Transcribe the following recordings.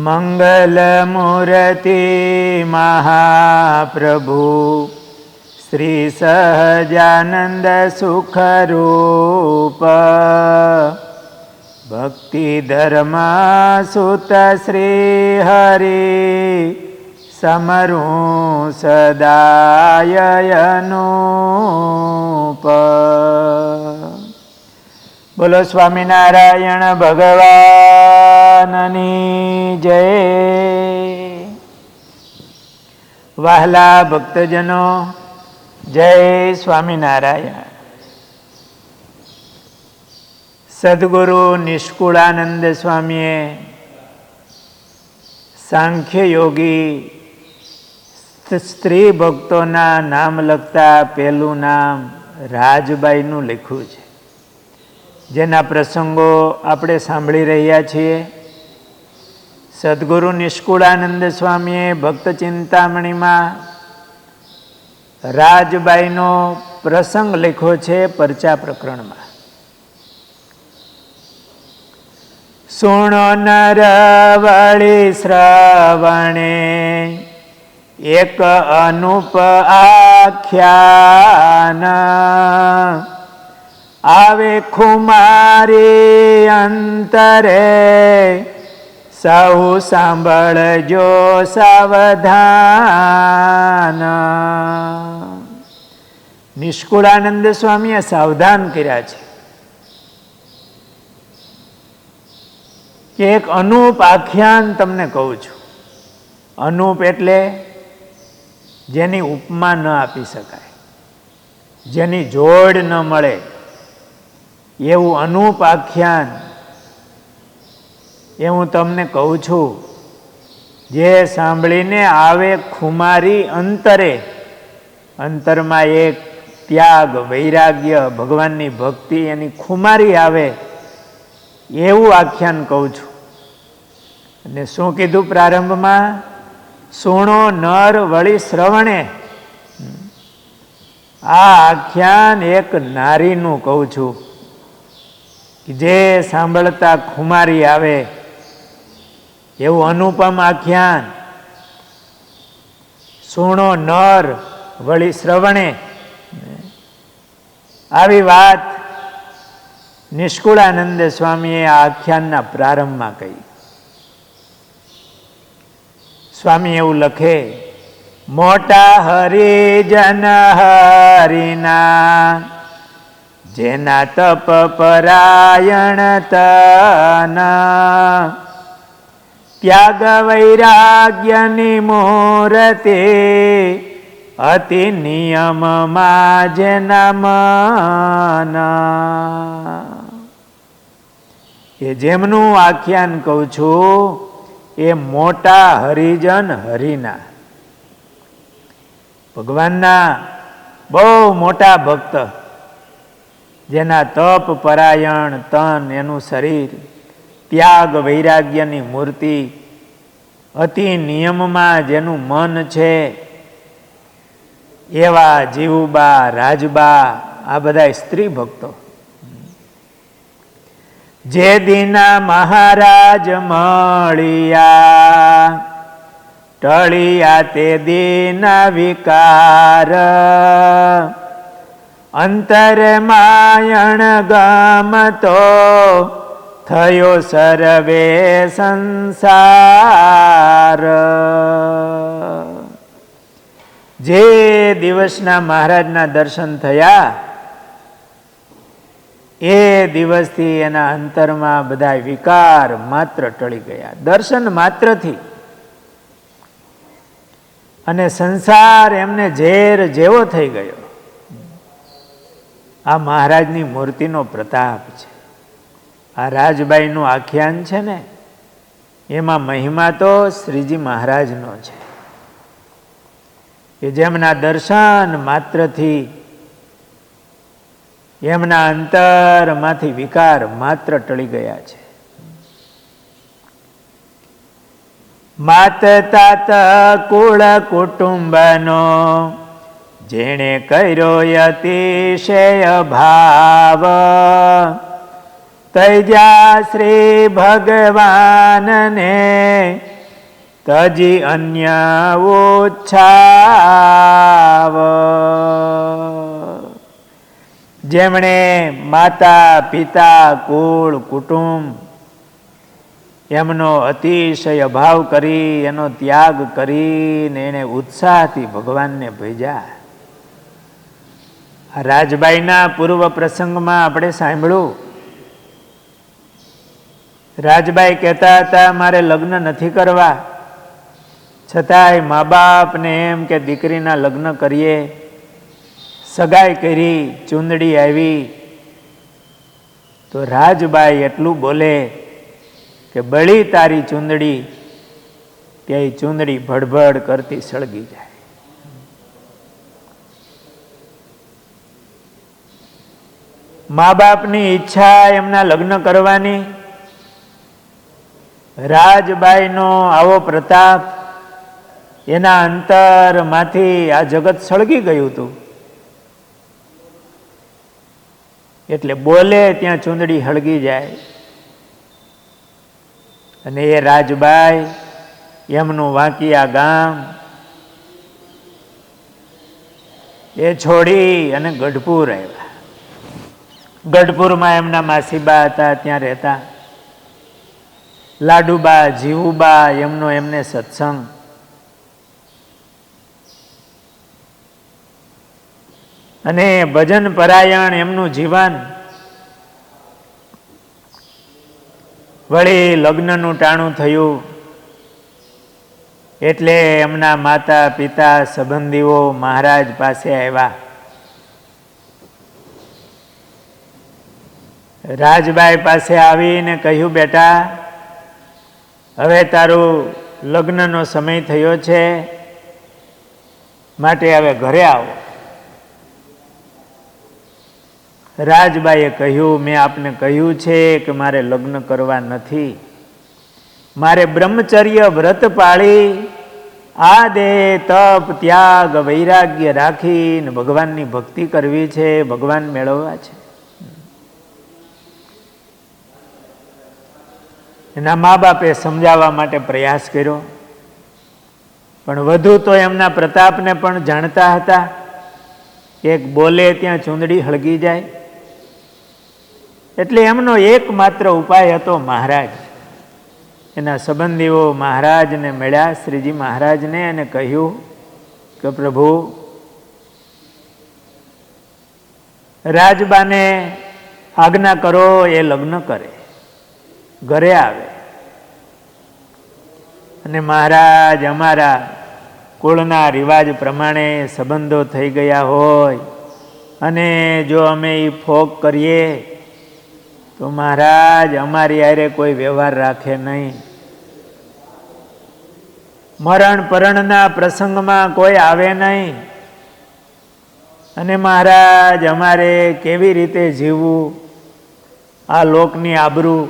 મંગલમૂર્તિ મહાપ્રભુ શ્રી સહજાનંદ સુખરૂપ ભક્તિ ધર્મ સુત શ્રી હરિ સમરું સદાય અનુપ. બોલો સ્વામિનારાયણ ભગવાનની જય. વહાલા ભક્તજનો, જય સ્વામિનારાયણ. સદગુરુ નિષ્કુળાનંદ સ્વામીએ સાંખ્ય યોગી સ્ત્રી ભક્તોના નામ લખતા પહેલું નામ રાજબાઈનું લખ્યું છે, જેના પ્રસંગો આપણે સાંભળી રહ્યા છીએ. સદગુરુ નિષ્કુળાનંદ સ્વામીએ ભક્ત ચિંતામણીમાં રાજબાઈનો પ્રસંગ લખ્યો છે પરચા પ્રકરણમાં. સુણો નરવળી શ્રવણે એક અનુપ આખ્યાન, આવે ખુમારી અંતરે સૌ સાંભળજો સાવધાન. નિષ્કુળાનંદ સ્વામીએ સાવધાન કર્યા છે કે એક અનુપ આખ્યાન તમને કહું છું. અનુપ એટલે જેની ઉપમા ન આપી શકાય, જેની જોડ ન મળે, એવું અનુપ આખ્યાન એ હું તમને કહું છું. જે સાંભળીને આવે ખુમારી અંતરે, અંતરમાં એક ત્યાગ, વૈરાગ્ય, ભગવાનની ભક્તિ, એની ખુમારી આવે, એવું આખ્યાન કહું છું. અને શું કીધું પ્રારંભમાં? સુણો નર વળી શ્રવણે. આ આખ્યાન એક નારીનું કહું છું, જે સાંભળતા ખુમારી આવે, એવું અનુપમ આખ્યાન. સુણો નર વળી શ્રવણે. આવી વાત નિષ્કુળાનંદ સ્વામીએ આ આખ્યાનના પ્રારંભમાં કહી. સ્વામી એવું લખે, મોટા હરિજન હરિના, જેના તપ પરાયણ તન, ત્યાગ વૈરાગ્યની મૂર્તિ, અતિ નિયમમાં જેના મન. એ જેમનું આખ્યાન કહું છું એ મોટા હરિજન હરિના, ભગવાનના બહુ મોટા ભક્ત, જેના તપ પરાયણ તન, એનું શરીર, ત્યાગ વૈરાગ્યની મૂર્તિ, અતિ નિયમમાં જેનું મન છે, એવા જીવુબા, રાજબા, આ બધા સ્ત્રી ભક્તો. જે દીના મહારાજ મળ્યા, ટળિયા તે દીના વિકાર, અંતરે માયણ ગમતો, થયો સર્વે સંસાર. જે દિવસના મહારાજના દર્શન થયા, એ દિવસથી એના અંતરમાં બધા વિકાર માત્ર ટળી ગયા, દર્શન માત્રથી. અને સંસાર એમને ઝેર જેવો થઈ ગયો. આ મહારાજની મૂર્તિનો પ્રતાપ છે. આ રાજબાઈનું આખ્યાન છે ને, એમાં મહિમા તો શ્રીજી મહારાજનો છે, કે જેમના દર્શન માત્રથી એમના અંતરમાંથી વિકાર માત્ર ટળી ગયા છે. માત તાત કુળ કુટુંબનો જેણે કર્યો અતિશય ભાવ, તૈજા શ્રી ભગવાનને તજી અન્ય ઓછાવ. જેમણે માતા પિતા કુળ કુટુંબ એમનો અતિશય અભાવ કરી, એનો ત્યાગ કરીને એને ઉત્સાહથી ભગવાનને ભજ્યા. રાજબાઈના પૂર્વ પ્રસંગમાં આપણે સાંભળ્યું, રાજબાઈ કહેતા હતા મારે લગ્ન નથી કરવા, છતાંય મા બાપને એમ કે દીકરીના લગ્ન કરીએ. સગાઈ કરી, ચૂંદડી આવી તો રાજબાઈ એટલું બોલે કે બળી તારી ચૂંદડી, કે એ ચૂંદડી ભડભડ કરતી સળગી જાય. મા બાપની ઈચ્છા એમના લગ્ન કરવાની, રાજબાઈનો આવો પ્રતાપ, એના અંતરમાંથી આ જગત સળગી ગયું હતું. એટલે બોલે ત્યાં ચૂંદડી હળગી જાય. અને એ રાજબાઈ એમનું વાંકિયા ગામ એ છોડી અને ગઢપુર આવ્યા. ગઢપુરમાં એમના માસીબા હતા, ત્યાં રહેતા. લાડુબા જીવુબા એમનો એમને સત્સંગ. અને ભજન પરાયણ એમનું જીવન. વળી લગ્નનું ટાણું થયું એટલે એમના માતા પિતા સંબંધીઓ મહારાજ પાસે આવ્યા. રાજબાઈ પાસે આવીને કહ્યું, બેટા હવે તારું લગ્નનો સમય થયો છે, માટે હવે ઘરે આવો. રાજબાઈએ કહ્યું, મેં આપને કહ્યું છે કે મારે લગ્ન કરવા નથી, મારે બ્રહ્મચર્ય વ્રત પાળી આ દેહ તપ ત્યાગ વૈરાગ્ય રાખીને ભગવાનની ભક્તિ કરવી છે, ભગવાન મેળવવા છે. એના મા બાપે સમજાવવા માટે પ્રયાસ કર્યો, પણ વધુ તો એમના પ્રતાપને પણ જાણતા હતા. એક બોલે ત્યાં ચૂંદડી હળગી જાય. એટલે એમનો એકમાત્ર ઉપાય હતો મહારાજ. એના સંબંધીઓ મહારાજને મળ્યા, શ્રીજી મહારાજને, અને કહ્યું કે પ્રભુ, રાજબાને આજ્ઞા કરો એ લગ્ન કરે, ઘરે આવે. અને મહારાજ, અમારા કુળના રિવાજ પ્રમાણે સંબંધો થઈ ગયા હોય અને જો અમે એ ફોક કરીએ તો મહારાજ અમારી હારે કોઈ વ્યવહાર રાખે નહીં. મરણ પરણના પ્રસંગમાં કોઈ આવે નહીં. અને મહારાજ, અમારે કેવી રીતે જીવવું, આ લોકની આબરૂ.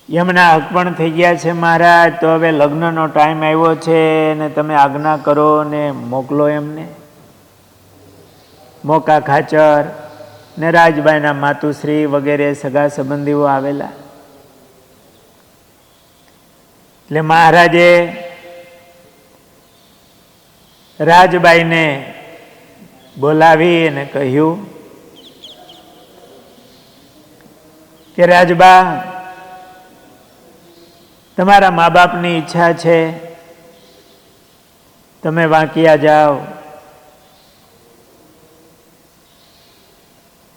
એમના હક પણ થઈ ગયા છે મહારાજ, તો હવે લગ્નનો ટાઈમ આવ્યો છે ને તમે આજ્ઞા કરો ને મોકલો એમને. મોકા ખાચર ને રાજબાઈના માતુશ્રી વગેરે સગા સંબંધીઓ આવેલા. એટલે મહારાજે રાજબાઈને બોલાવી અને કહ્યું કે રાજબા, તમારા મા બાપની ઈચ્છા છે, તમે વાંકિયા જાઓ.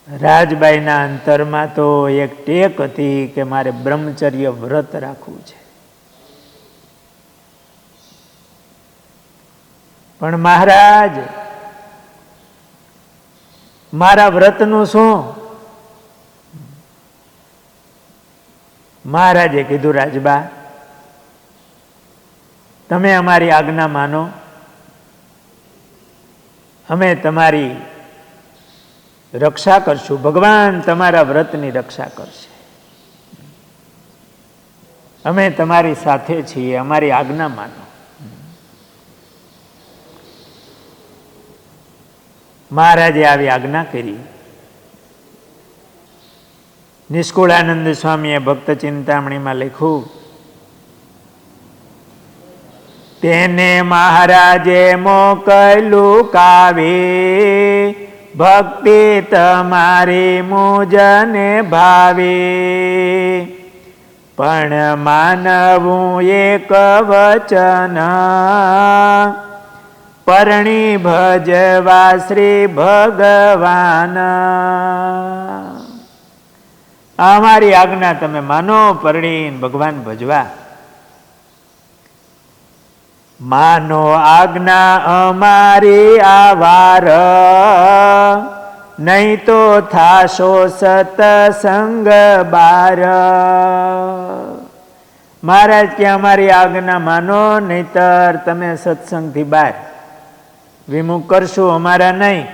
રાજબાઈના અંતરમાં તો એક ટેક હતી કે મારે બ્રહ્મચર્ય વ્રત રાખવું છે. પણ મહારાજ, મારા વ્રતનું શું? મહારાજે કીધું, રાજબા, તમે અમારી આજ્ઞા માનો, અમે તમારી રક્ષા કરશું. ભગવાન તમારા વ્રતની રક્ષા કરશે. અમે તમારી સાથે છીએ, અમારી આજ્ઞા માનો. મહારાજે આવી આજ્ઞા કરી. નિષ્કુળાનંદ સ્વામીએ ભક્ત ચિંતામણીમાં લખ્યું તેને મહારાજે મોકલું કાવી, ભક્તિ તમારી મુજને ભાવે, પણ માનવું એક વચન, પરણી ભજવા શ્રી ભગવાન. અમારી આજ્ઞા તમે માનો, પરણી ભગવાન ભજવા. માનો આજ્ઞા અમારી આવાર, નહીં તો થાશો સતસંગ બાર. મહારાજ કે અમારી આજ્ઞા માનો, નહીતર તમે સત્સંગથી બહાર વિમુખ કરશું, અમારા નહીં.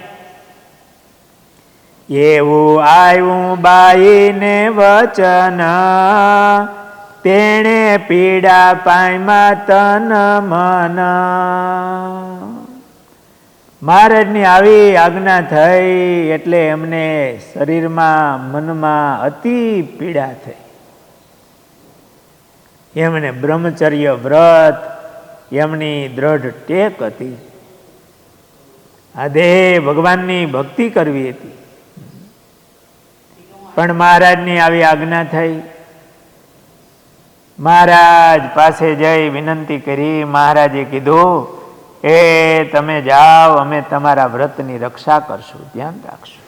એવું આવ્યું બાઈને વચન, તેણે પીડા પામ્યા તન મન. મહારાજની આવી આજ્ઞા થઈ એટલે એમને શરીરમાં મનમાં અતિ પીડા થઈ. એમને બ્રહ્મચર્ય વ્રત એમની દ્રઢ ટેક હતી. આ દેહ ભગવાનની ભક્તિ કરવી હતી, પણ મહારાજની આવી આજ્ઞા થઈ. મહારાજ પાસે જઈ વિનંતી કરી. મહારાજે કીધું, એ તમે જાઓ, અમે તમારા વ્રતની રક્ષા કરશું, ધ્યાન રાખશું.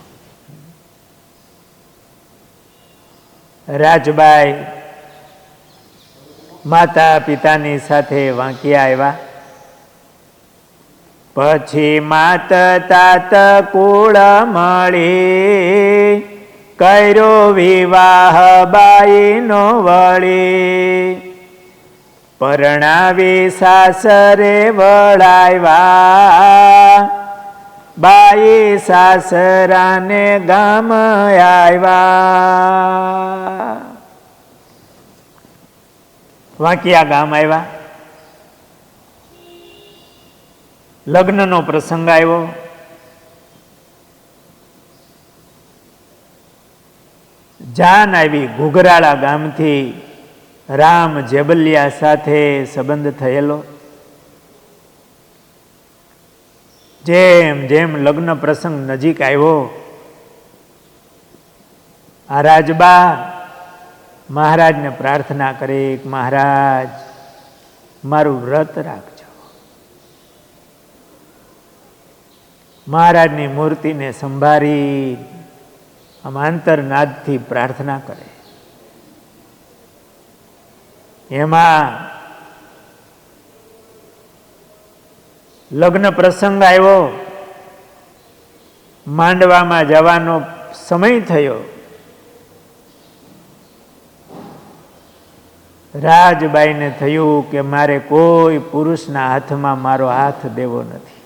રાજબાઈ માતા પિતાની સાથે વાંકિયા આવ્યા. પછી માત તાત કુળ મળી, કર્યો વિવાહ બાઈનો વળી. પરણાવી સાસરે વળાવ્યા, બાઈ સાસરાને ગામ આવ્યા. વાંકિયા ગામ આવ્યા. લગ્નનો પ્રસંગ આવ્યો. જાન આવી ઘુઘરાળા ગામથી રામ જેબલિયા સાથે સંબંધ થયેલો. જેમ જેમ લગ્ન પ્રસંગ નજીક આવ્યો, આ રાજબા મહારાજને પ્રાર્થના કરી, મહારાજ મારું વ્રત રાખજો. મહારાજની મૂર્તિને સંભાળી આમ આંતરનાદથી પ્રાર્થના કરે. એમાં લગ્ન પ્રસંગ આવ્યો, માંડવામાં જવાનો સમય થયો. રાજબાઈને થયું કે મારે કોઈ પુરુષના હાથમાં મારો હાથ દેવો નથી.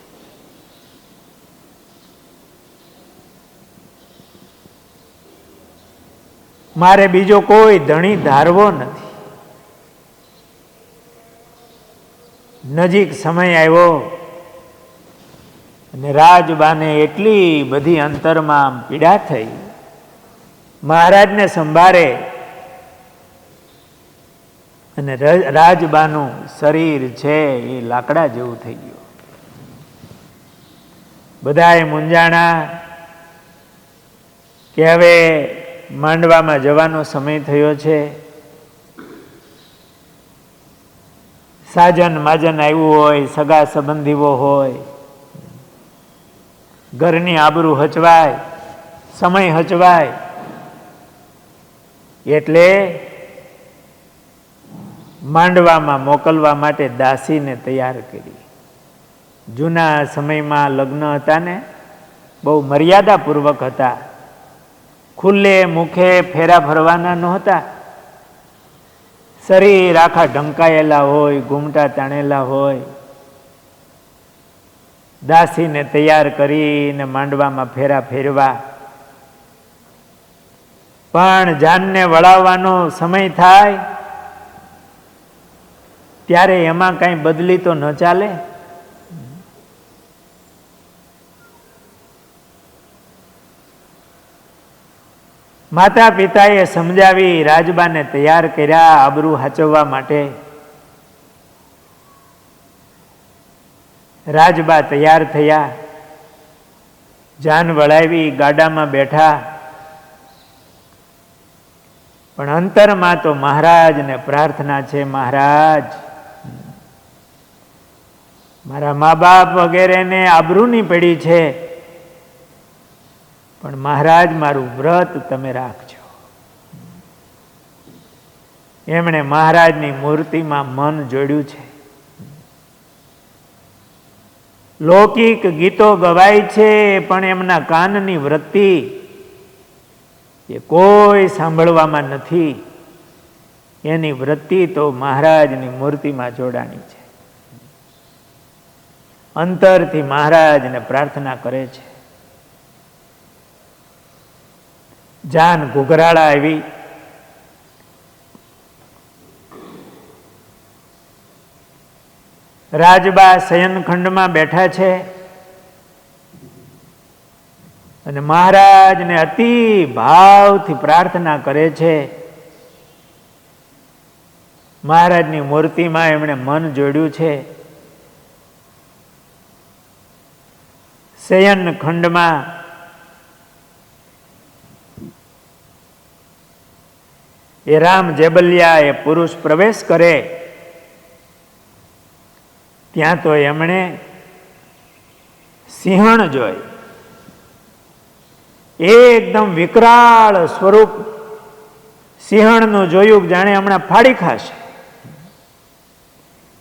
મારે બીજો કોઈ ધણી ધારવો નથી. નજીક સમય આવ્યો અને રાજબાને એટલી બધી અંતરમાં પીડા થઈ. મહારાજને સંભાળે અને રાજબાનું શરીર છે એ લાકડા જેવું થઈ ગયું. બધાએ મૂંઝાણા કે હવે માંડવામાં જવાનો સમય થયો છે. સાજન માજન આવ્યું હોય, સગા સંબંધીઓ હોય, ઘરની આબરૂ હચવાય, સમય હચવાય, એટલે માંડવામાં મોકલવા માટે દાસીને તૈયાર કરી. જૂના સમયમાં લગ્ન હતા ને બહુ મર્યાદાપૂર્વક હતા. ખુલ્લે મુખે ફેરા ફરવાના નહોતા. શરીર આખા ઢંકાયેલા હોય, ઘૂમટા તાણેલા હોય. દાસીને તૈયાર કરીને માંડવામાં ફેરા ફેરવા. પણ જાનને વળાવવાનો સમય થાય ત્યારે એમાં કઈ બદલી તો ન ચાલે. માતા પિતાએ સમજાવી રાજબાને તૈયાર કર્યા આબરૂ હાચવવા માટે. રાજબા તૈયાર થયા, જાન વળાવી, ગાડામાં બેઠા, પણ અંતરમાં તો મહારાજને પ્રાર્થના છે, મહારાજ મારા મા બાપ વગેરેને આબરૂની પડી છે, પણ મહારાજ મારું વ્રત તમે રાખજો. એમણે મહારાજની મૂર્તિમાં મન જોડ્યું છે. લૌકિક ગીતો ગવાય છે, પણ એમના કાનની વૃત્તિ એ કોઈ સાંભળવામાં નથી. એની વૃત્તિ તો મહારાજની મૂર્તિમાં જોડાણી છે. અંતરથી મહારાજને પ્રાર્થના કરે છે. જાન ઘુઘરાળા આવી, રાજબા શયનખંડમાં બેઠા છે અને મહારાજને અતિ ભાવથી પ્રાર્થના કરે છે. મહારાજની મૂર્તિમાં એમણે મન જોડ્યું છે. શયનખંડમાં એ રામ જેબલિયા એ પુરુષ પ્રવેશ કરે, ત્યાં તો એમણે સિંહણ જોઈ. એકદમ વિકરાળ સ્વરૂપ સિંહણનું જોયું, જાણે હમણાં ફાડી ખાશે.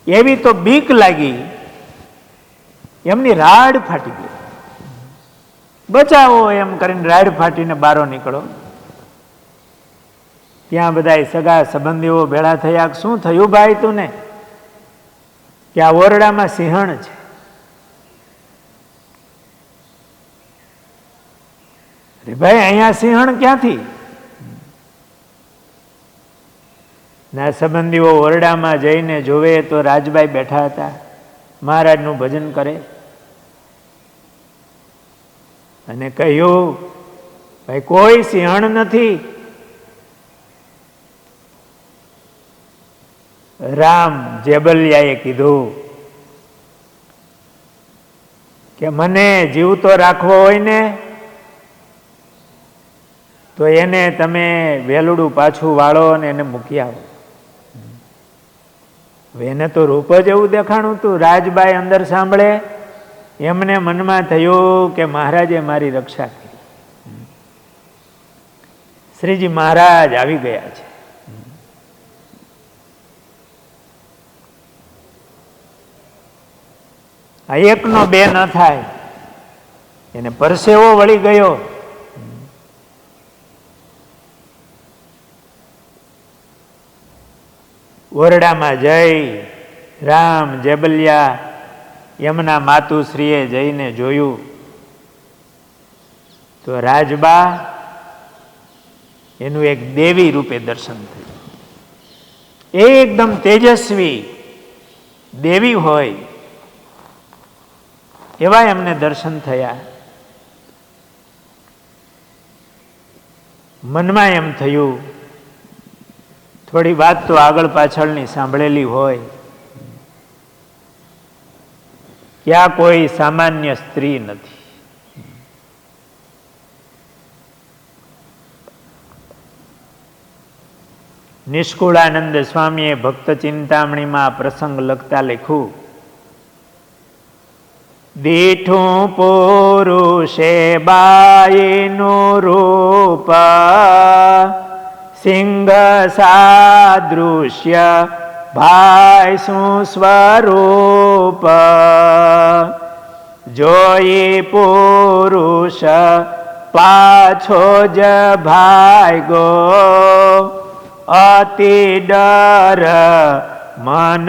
એવી તો બીક લાગી, એમની રાડ ફાટી ગઈ. બચાવો એમ કરીને રાડ ફાટીને બારો નીકળો. ત્યાં બધા સગા સંબંધીઓ ભેળા થયા, શું થયું ભાઈ તું? કે આ ઓરડામાં સિંહણ છે. અરે ભાઈ, અહીંયા સિંહણ ક્યાંથી? ના સંબંધીઓ ઓરડામાં જઈને જોવે તો રાજબાઈ બેઠા હતા, મહારાજનું ભજન કરે, અને કહ્યું, ભાઈ કોઈ સિંહણ નથી. રામ જેબલિયાએ કીધું કે મને જીવતો રાખવો હોય ને તો એને તમે વેલડું પાછું વાળો અને એને મૂકી આવો. એને તો રૂપ જ એવું દેખાણું હતું. રાજબાઈ અંદર સાંભળે, એમને મનમાં થયું કે મહારાજે મારી રક્ષા કરી. શ્રીજી મહારાજ આવી ગયા છે. આ એકનો બે ન થાય, એને પરસેવો વળી ગયો. ઓરડામાં જઈ રામ જેબલિયા એમના માતુશ્રીએ જઈને જોયું તો રાજબા એનું એક દેવી રૂપે દર્શન થયું. એકદમ તેજસ્વી દેવી હોય એવા એમને દર્શન થયા. મનમાં એમ થયું, થોડી વાત તો આગળ પાછળની સાંભળેલી હોય કે આ કોઈ સામાન્ય સ્ત્રી નથી. નિષ્કુળાનંદ સ્વામીએ ભક્ત ચિંતામણીમાં આ પ્રસંગ લખતા લખ્યું, દીઠું પુરુષે બાઈનું રૂપ, સિંહ સાદૃશ્ય ભાઈ શું સ્વરૂપ, જોઈ પુરુષ પાછો જ ભાગ્યો, અતિ ડર મન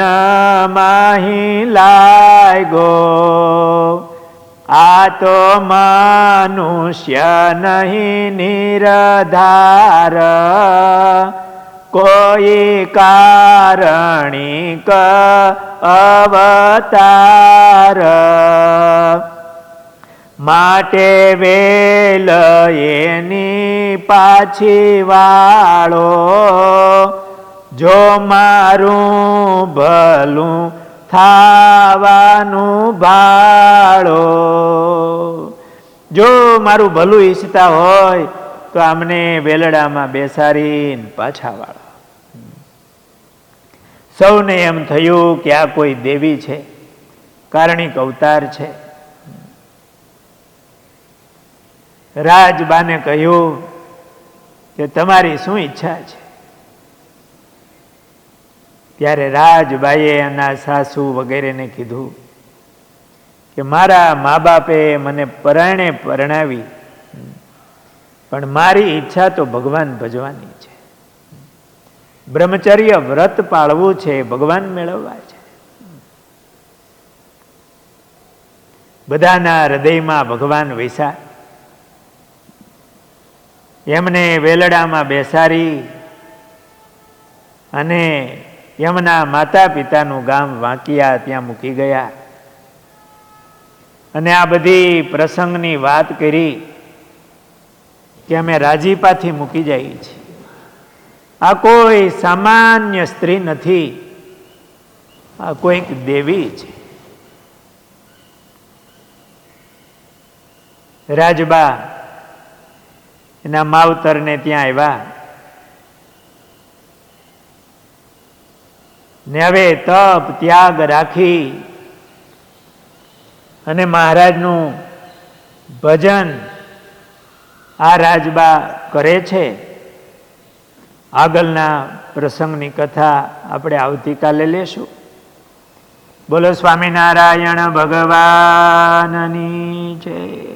માહી લાગ્યો, આ તો મનુષ્ય નહીં નિરધાર, કોઈ કારણિક અવતાર, માટે વેલ એની પાછી વાળો, જો મારું ભલું થાવાનું ભાળો. જો મારું ભલું ઈચ્છતા હોય તો આમને વેલડામાં બેસાડીને પાછા વાળો. સૌને એમ થયું કે આ કોઈ દેવી છે, કારણિક અવતાર છે. રાજબાને કહ્યું કે તમારી શું ઈચ્છા છે? ત્યારે રાજબાઈએ એના સાસુ વગેરેને કીધું કે મારા મા બાપે મને પરાણે પરણાવી, પણ મારી ઈચ્છા તો ભગવાન ભજવાની છે. બ્રહ્મચર્ય વ્રત પાળવું છે, ભગવાન મેળવવા છે. બધાના હૃદયમાં ભગવાન વૈસા. એમને વેલડામાં બેસાડી અને એમના માતા પિતાનું ગામ વાંકિયા ત્યાં મૂકી ગયા અને આ બધી પ્રસંગની વાત કરી કે અમે રાજીપાથી મૂકી જઈએ છીએ. આ કોઈ સામાન્ય સ્ત્રી નથી, આ કોઈક દેવી છે. રાજબા એના માવતરને ત્યાં આવ્યા ને હવે તપ ત્યાગ રાખી અને મહારાજનું ભજન આ રાજબા કરે છે. આગળના પ્રસંગની કથા આપણે આવતીકાલે લેશું. બોલો સ્વામિનારાયણ ભગવાનની જય.